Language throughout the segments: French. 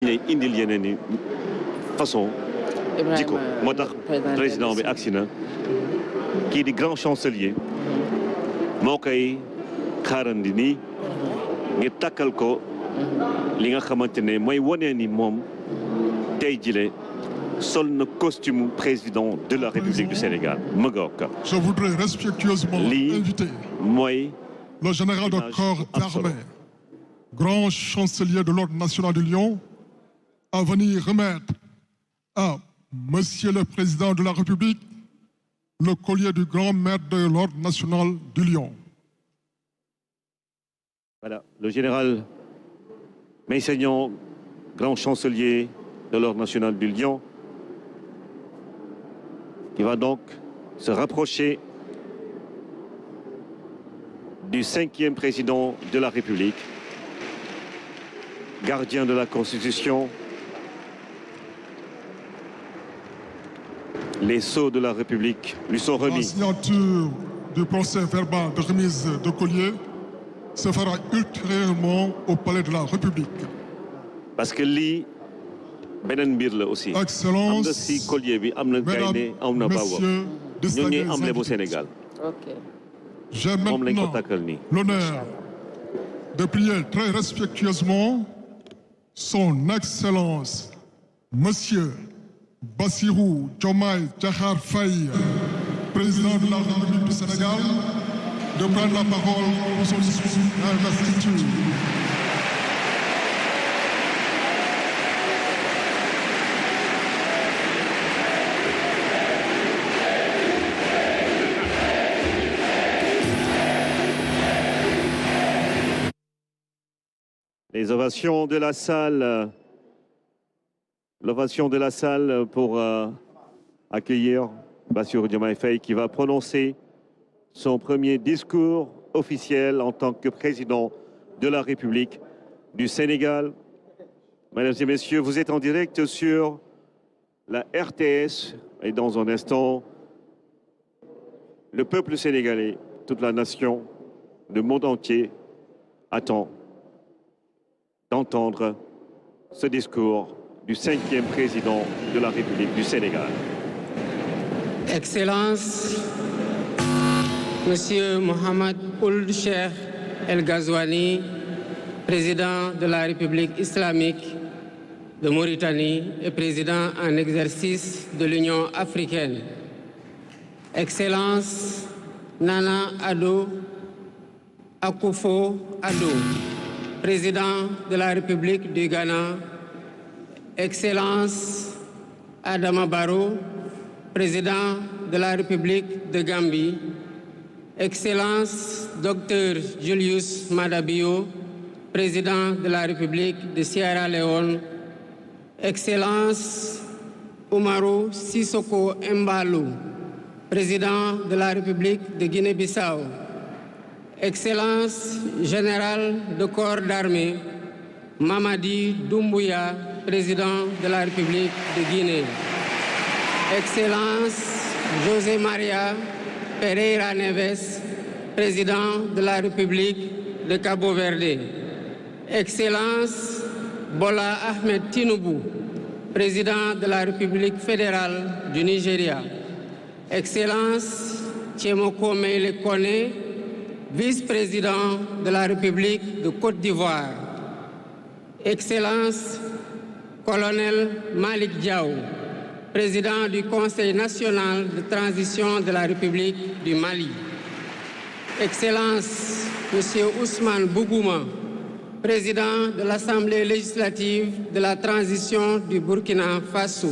indil yeneen i façon jikko moo tax président bi agsi na kii di grand chancelier moo koy xaarandi nii ngir takkal ko li nga xamante ne mooy wane ni moom tey jile sol na costume président de la République du Sénégal Magog. Je voudrais respectueusement inviter le général de corps d'armée, grand chancelier de l'Ordre national du Lion, à venir remettre à Monsieur le Président de la République le collier du grand maître de l'Ordre national du Lion. Voilà, le général Meissagnan, grand chancelier de l'Ordre national du Lion, qui va donc se rapprocher du 5e président de la République, gardien de la Constitution. Les sceaux de la République lui sont remis. La signature du procès verbal de remise de collier se fera ultérieurement au palais de la République. Parce que lii beneen mbir la aussi. Excellence, am na si collier bi am na gaynde am na baaw ñoo ñuy am bu Sénégal. J'ai maintenant l'honneur de prier très respectueusement son Excellence Monsieur Bassirou Diomaye Diakhar Faye, président de la République du Sénégal, de prendre la parole pour son discours d'investiture. Les ovations de la salle. L'ovation de la salle pour accueillir Bassirou Diomaye Faye qui va prononcer son premier discours officiel en tant que président de la République du Sénégal. Mesdames et messieurs, vous êtes en direct sur la RTS et dans un instant, le peuple sénégalais, toute la nation, le monde entier attend d'entendre ce discours du 5e président de la République du Sénégal. Excellence, Monsieur Mohamed Ould Cheikh El Ghazouani, président de la République islamique de Mauritanie et président en exercice de l'Union africaine. Excellence, Nana Addo Akufo-Addo, président de la République du Ghana. Excellence Adama Barrow, président de la République de Gambie. Excellence Dr Julius Maada Bio, président de la République de Sierra Leone. Excellence Umaru Sissoko Embalou, président de la République de Guinée-Bissau. Excellence Général de corps d'armée Mamadi Doumbouya, président de la République de Guinée. Excellence José Maria Pereira Neves, président de la République de Cabo Verde. Excellence Bola Ahmed Tinubu, président de la République fédérale du Nigeria. Excellence Tchemoko Meïle Kone, vice-président de la République de Côte d'Ivoire. Excellence Colonel Malik Diaw, président du Conseil national de transition de la République du Mali. Excellence Monsieur Ousmane Bougouma, président de l'Assemblée législative de la transition du Burkina Faso.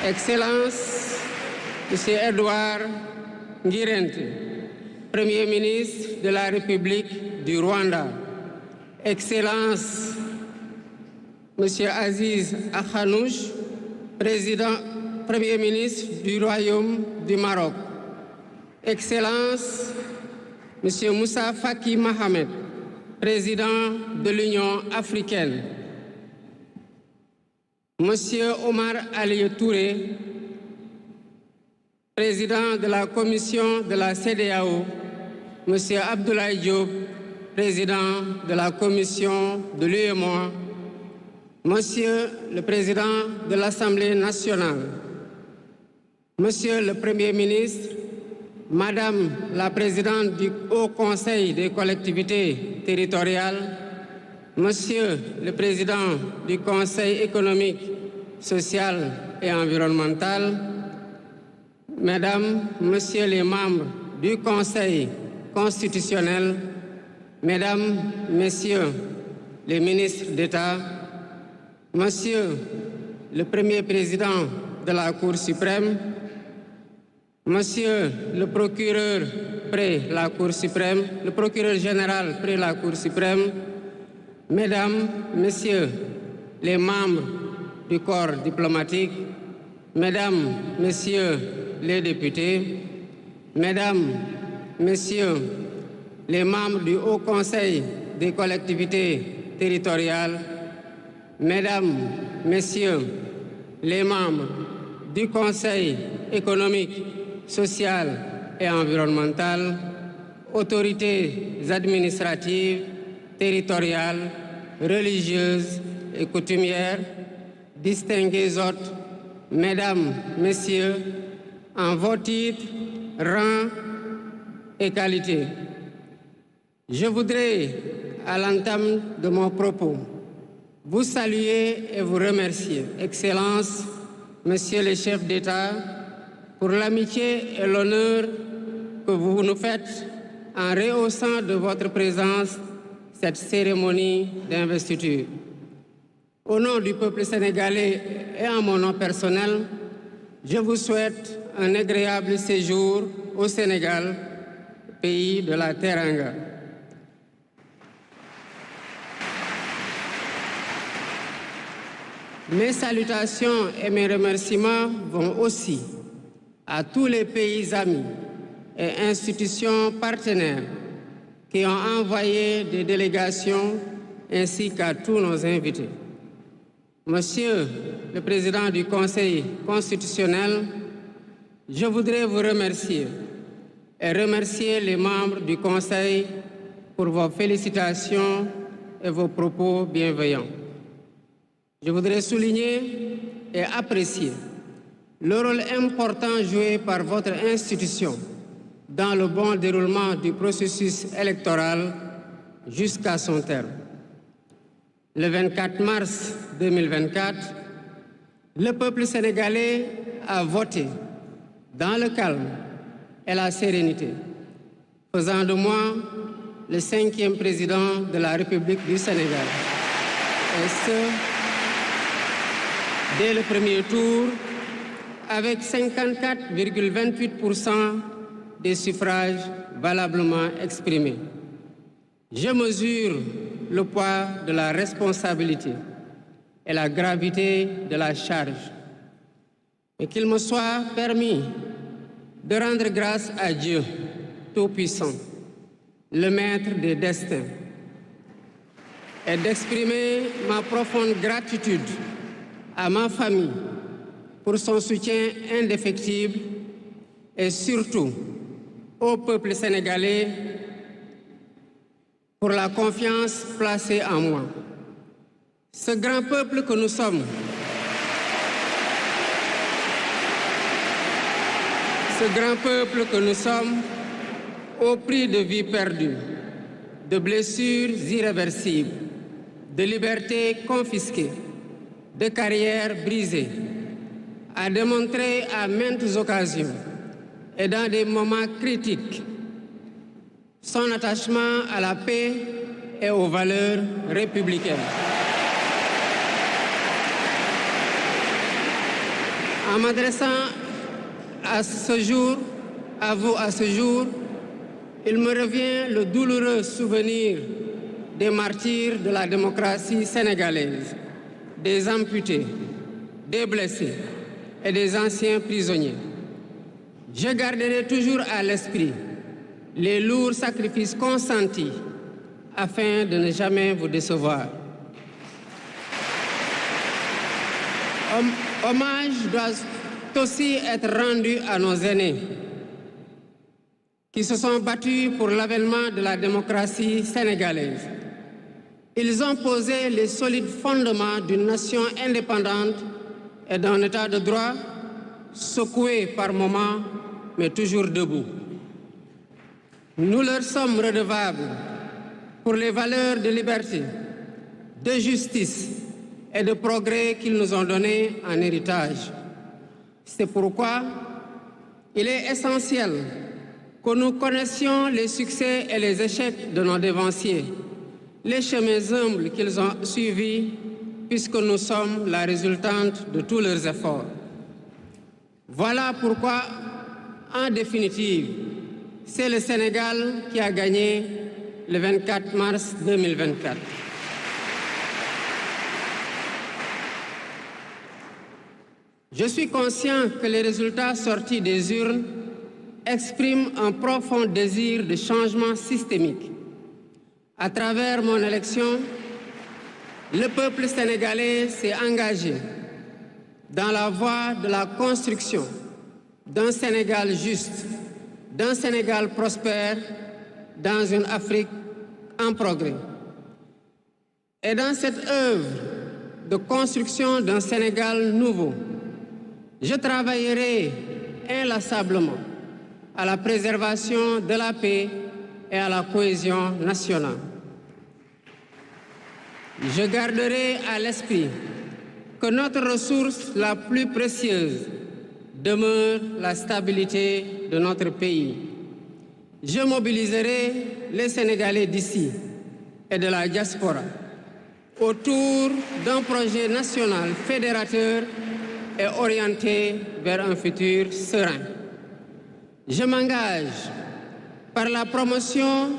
Excellence Monsieur Edouard Ngirente, Premier ministre de la République du Rwanda. Excellence Monsieur Aziz Akhanouch, Premier ministre du Royaume du Maroc. Excellence Monsieur Moussa Faki Mohamed, président de l'Union africaine. Monsieur Omar Ali Touré, président de la commission de la CEDEAO. Monsieur Abdoulaye Diop, président de la commission de l'UEMOA. Monsieur le Président de l'Assemblée nationale, Monsieur le Premier ministre, Madame la Présidente du Haut Conseil des collectivités territoriales, Monsieur le Président du Conseil économique, social et environnemental, Mesdames, Messieurs les membres du Conseil constitutionnel, Mesdames, Messieurs les ministres d'État, Monsieur le Premier Président de la Cour suprême, Monsieur le procureur près la Cour suprême, le procureur général près la Cour suprême, Mesdames, Messieurs les membres du corps diplomatique, Mesdames, Messieurs les députés, Mesdames, Messieurs les membres du Haut Conseil des collectivités territoriales, Mesdames, Messieurs les membres du Conseil économique, social et environnemental, autorités administratives, territoriales, religieuses et coutumières, distingués hôtes, Mesdames, Messieurs, en vos titres, rangs et qualités. Je voudrais, à l'entame de mon propos, vous saluer et vous remercier, Excellences, Messieurs les chefs d'État, pour l'amitié et l'honneur que vous nous faites en rehaussant de votre présence cette cérémonie d'investiture. Au nom du peuple sénégalais et en mon nom personnel, je vous souhaite un agréable séjour au Sénégal, pays de la Teranga. Mes salutations et mes remerciements vont aussi à tous les pays amis et institutions partenaires qui ont envoyé des délégations ainsi qu'à tous nos invités. Monsieur le Président du Conseil constitutionnel, je voudrais vous remercier et remercier les membres du Conseil pour vos félicitations et vos propos bienveillants. Je voudrais souligner et apprécier le rôle important joué par votre institution dans le bon déroulement du processus électoral jusqu'à son terme. Le 24 mars 2024, le peuple sénégalais a voté dans le calme et la sérénité, faisant de moi le 5e président de la République du Sénégal. Et ce, dès le premier tour, avec 54,28% des suffrages valablement exprimés. Je mesure le poids de la responsabilité et la gravité de la charge. Et qu'il me soit permis de rendre grâce à Dieu Tout-Puissant, le Maître des destins, et d'exprimer ma profonde gratitude à ma famille pour son soutien indéfectible et surtout au peuple sénégalais pour la confiance placée en moi. Ce grand peuple que nous sommes, au prix de vies perdues, de blessures irréversibles, de libertés confisquées, de carrières brisées, a démontré à maintes occasions et dans des moments critiques son attachement à la paix et aux valeurs républicaines. En m'adressant à ce jour, il me revient le douloureux souvenir des martyrs de la démocratie sénégalaise, des amputés, des blessés et des anciens prisonniers. Je garderai toujours à l'esprit les lourds sacrifices consentis afin de ne jamais vous décevoir. Hommage doit aussi être rendu à nos aînés qui se sont battus pour l'avènement de la démocratie sénégalaise Ils ont posé les solides fondements d'une nation indépendante et d'un état de droit secoué par moments, mais toujours debout. Nous leur sommes redevables pour les valeurs de liberté, de justice et de progrès qu'ils nous ont données en héritage. C'est pourquoi il est essentiel que nous connaissions les succès et les échecs de nos dévanciers, les chemins humbles qu'ils ont suivis, puisque nous sommes la résultante de tous leurs efforts. Voilà pourquoi, en définitive, c'est le Sénégal qui a gagné le 24 mars 2024. Je suis conscient que les résultats sortis des urnes expriment un profond désir de changement systémique. À travers mon élection, le peuple sénégalais s'est engagé dans la voie de la construction d'un Sénégal juste, d'un Sénégal prospère, dans une Afrique en progrès. Et dans cette œuvre de construction d'un Sénégal nouveau, je travaillerai inlassablement à la préservation de la paix et à la cohésion nationale. Je garderai à l'esprit que notre ressource la plus précieuse demeure la stabilité de notre pays. Je mobiliserai les Sénégalais d'ici et de la diaspora autour d'un projet national fédérateur et orienté vers un futur serein. Je m'engage par la promotion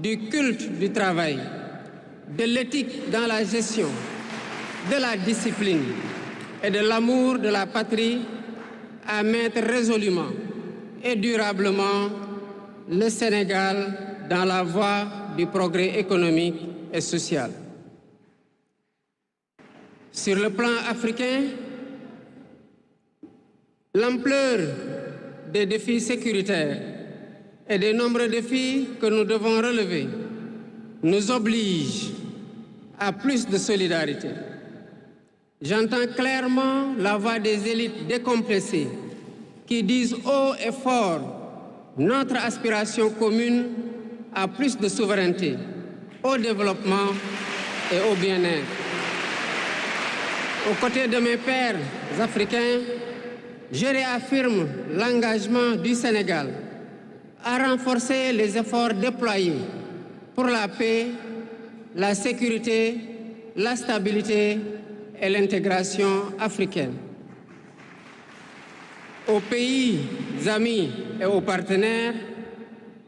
du culte du travail, de l'éthique dans la gestion, de la discipline et de l'amour de la patrie à mettre résolument et durablement le Sénégal dans la voie du progrès économique et social. Sur le plan africain, l'ampleur des défis sécuritaires et des nombreux défis que nous devons relever nous oblige à plus de solidarité. J'entends clairement la voix des élites décompressées qui disent haut et fort notre aspiration commune à plus de souveraineté, au développement et au bien-être. Aux côtés de mes pairs africains, je réaffirme l'engagement du Sénégal à renforcer les efforts déployés pour la paix, la sécurité, la stabilité et l'intégration africaine. Aux pays amis et aux partenaires,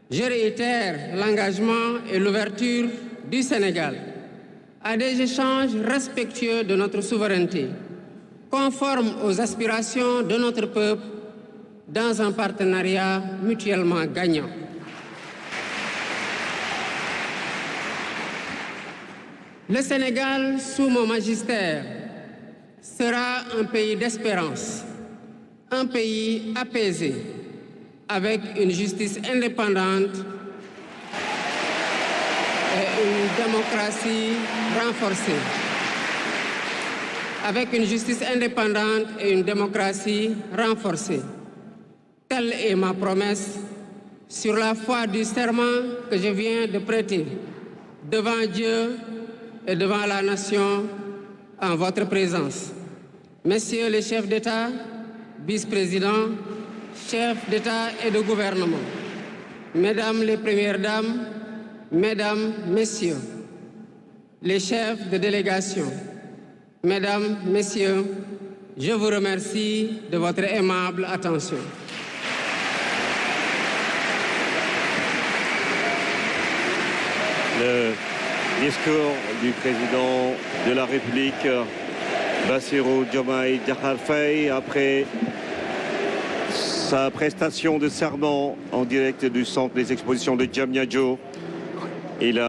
je réitère l'engagement et l'ouverture du Sénégal à des échanges respectueux de notre souveraineté, conformes aux aspirations de notre peuple, dans un partenariat mutuellement gagnant. Le Sénégal, sous mon magistère, sera un pays d'espérance, un pays apaisé, avec une justice indépendante et une démocratie renforcée. Avec une justice indépendante et une démocratie renforcée. Telle est ma promesse sur la foi du serment que je viens de prêter devant Dieu et devant la nation en votre présence. Messieurs les chefs d'État, vice-présidents, chefs d'État et de gouvernement, Mesdames les Premières Dames, Mesdames, Messieurs, les chefs de délégation, Mesdames, Messieurs, je vous remercie de votre aimable attention. Le discours du président de la République, Bassirou Diomaye Diakhar Faye, après sa prestation de serment en direct du centre des expositions de Diamniadio. Il a